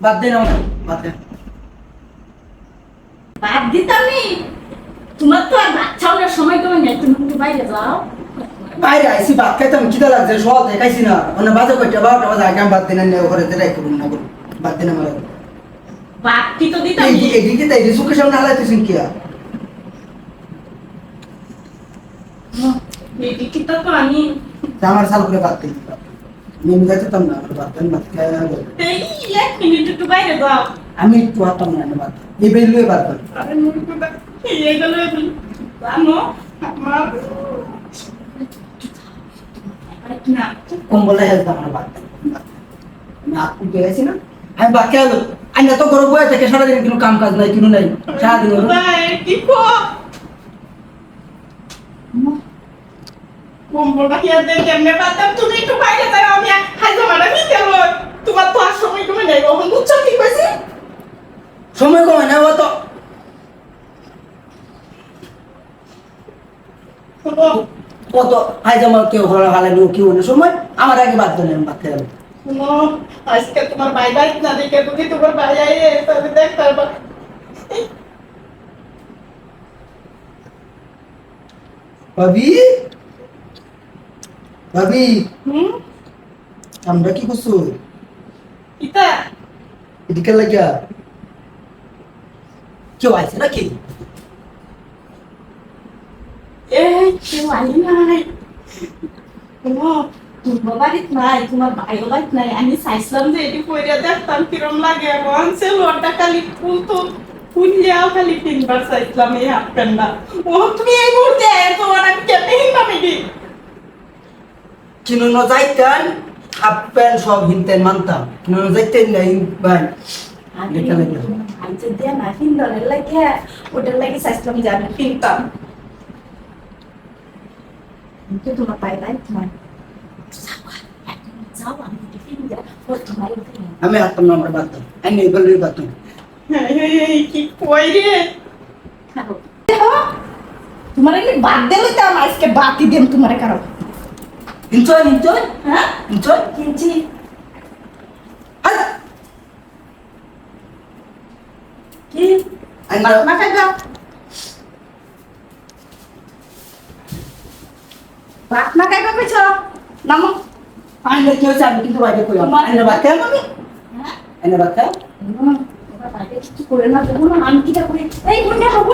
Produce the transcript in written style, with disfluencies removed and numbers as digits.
বাদ দেন আমাকে, বাদ দেন। বাদ দিতামই। তোমার তো আর বাচ্চা হওয়ার সময় কমে নেই, তুমি একটু বাইরে যাও। বাইরে আইসি ভাত খাইতাম, খিদা লাগছে, সব দেখাইছি না, মানে বাজে কয়টা 12টা বাজে, আগে আমি বাদ দিন না, ঘরে যেটাই করুন না করুন, বাদ দিন আমার। বাদ কি তো দিতামই। এদিকে তাই চোখের সামনে হালাইতেছেন কি আর? এদিকে তো আমি আমার সাল করে বাদ দিন, আমি যাইতাম না, আমার বাদ দেন, বাদ খাই এই 1 মিনিট একটু বাইরে যাও। আমি একটু হাঁটতাম না, বাদ এই বেরুয়ে বাদ দেন। আরে মুরগিটা এই গেল জানো আমার না কম্বলে হেলতাম আমার বাদ দেন, না উঠে গেছি না, আমি বাদ খেয়ে এলো। আইনা তো ঘরে বয়ে থেকে সারাদিন কোনো কাম কাজ নাই, কোনো নাই, সারাদিন হলো। কি কো কম্বলটা কি আর দেন কেমনে বাতাম, তুমি একটু বাইরে যাও, আমি হাইজা মারা নিতে লই। তোমার তো আর সময় কমে নাই, ওখান বুঝছো কি কইছি? সময় কমে না, ও তো কত হাইজামা কেউ ঘরে হালাইলো, কেউ না সময়, আমার আগে বাদ দেন, আমি বাদ খেয়ে এলো। শুনো, আজকে তোমার ভাই ভাই না দেখে যদি তোমার ভাই আইয়ে তবে দেখ তারপর ভাবি, ভাবি, হুম আমরা কি করছো ইতা এদিকে লাগিয়া? কেউ আইছে নাকি? এই কেউ আই নাই। শুনো, তোমার বাড়িতে নাই, তোমার ভাইও বাড়িতে নাই, আমি চাইছিলাম যে এটি পইরা দেখতাম কিরম লাগে, এখন সে লোডটা খালি ফুল তো ফুলিয়াও খালি তিনবার চাইছিলাম এই হাফ প্যান্টটা। ও তুমি এই মুহূর্তে তোমার আমি কেমনে হিনলাম এটি? কিনো যাইতেন, হাফ প্যান্ট সব হিনতেন মানতাম, কিনো যাইতেন নাই ভাই। দেখা লাগে ভাই যে দেয়া না হিন্দনের লাগে, ওটার লাগে চাইছিলাম যে আমি কিনতাম। কিন্তু তোমার পাই নাই, তোমার যাও আমি টিফিন যা ও তোমার আমি হাঁটতাম না, আমার বাদ দাও, আমি এগুলোই বাদ দাও। কি কই রে তোমার এলি বাদ দিলে তো আমার আজকে বাতি দেন তোমার কারো। ইনজয় ইনজয় হ্যাঁ ইনজয় কিনছি হাই কি আইনা না খাইবা ভাত না খাইবা কইছো নামো। আইনা কি হচ্ছে, আমি কিন্তু বাইরে কইলাম আইনা বাদ খাই আমি, হ্যাঁ আইনা বাদ খাই। বাইরে কিছু করে না দেবো না, আমি কিটা করি এই গুন্ডা হবো